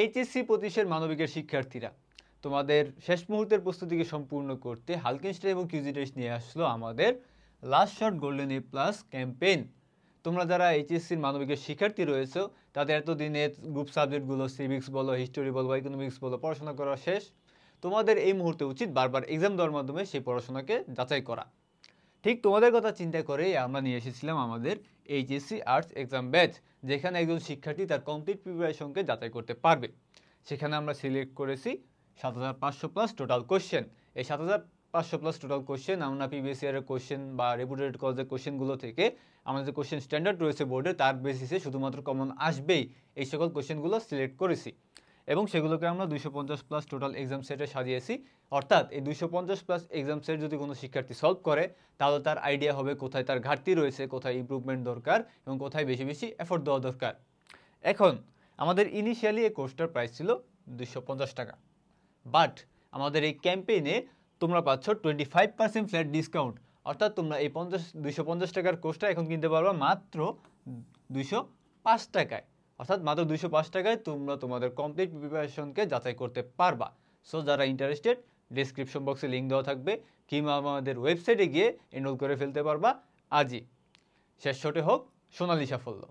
HSC 25-এর মানবিকের শিক্ষার্থীরা তোমাদের শেষ মুহূর্তের প্রস্তুতিকে সম্পূর্ণ করতে হালকেনস্টাইন এবং কিউজি টেস্ট নিয়ে আসলো আমাদের last shot golden A plus campaign. তোমরা যারা এইচএসসির মানবিকের শিক্ষার্থী রয়েছে তাদের এতদিনের গ্রুপ সাবজেক্টগুলো সিভিক্স বলো, হিস্টোরি বলো, ইকোনমিক্স বলো পড়াশোনা করা শেষ। তোমাদের এই মুহূর্তে উচিত বারবার এক্সাম দেওয়ার মাধ্যমে সেই পড়াশোনাকে যাচাই করা। ঠিক তোমাদের কথা চিন্তা করেই আমরা নিয়ে এসেছিলাম আমাদের এইচএসসি আর্টস এক্সাম ব্যাচ, যেখানে একজন শিক্ষার্থী তার কমপ্লিট প্রিপারেশনকে যাচাই করতে পারবে। সেখানে আমরা সিলেক্ট করেছি 7500 প্লাস টোটাল কোশ্চেন। এই 7500 প্লাস টোটাল কোশ্চেন আমরা প্রিভিয়াস ইয়ারের কোশ্চেন বা রেপুটেড কলেজের কোশ্চেনগুলো থেকে আমাদের যে কোশ্চেন স্ট্যান্ডার্ড রয়েছে বোর্ডে তার বেসিসে শুধুমাত্র কমন আসবেই এই সকল কোশ্চেনগুলো সিলেক্ট করেছি এবং সেগুলোকে আমরা 250 প্লাস টোটাল এক্সাম সেটে সাজিয়েছি। অর্থাৎ এই 250 প্লাস এক্সাম সেট যদি কোনো শিক্ষার্থী সলভ করে তাহলে তার আইডিয়া হবে কোথায় তার ঘাটতি রয়েছে, কোথায় ইমপ্রুভমেন্ট দরকার এবং কোথায় বেশি বেশি এফোর্ট দেওয়া দরকার। এখন আমাদের ইনিশিয়ালি এই কোর্সটার প্রাইস ছিল 250 টাকা, বাট আমাদের এই ক্যাম্পেইনে তোমরা পাচ্ছ 25% ফ্ল্যাট ডিসকাউন্ট। অর্থাৎ তোমরা এই 250 টাকার কোর্সটা এখন কিনতে পারবা মাত্র 205 টাকায়। অর্থাৎ মাত্র 205 টাকায় তোমরা তোমাদের কমপ্লিট প্রিপারেশনকে যাচাই করতে পারবা। সো যারা ইন্টারেস্টেড ডেসক্রিপশন বক্সে লিঙ্ক দেওয়া থাকবে কিংবা আমাদের ওয়েবসাইটে গিয়ে এনরোল করে ফেলতে পারবা আজই। শেষ শটে হোক সোনালী সাফল্য।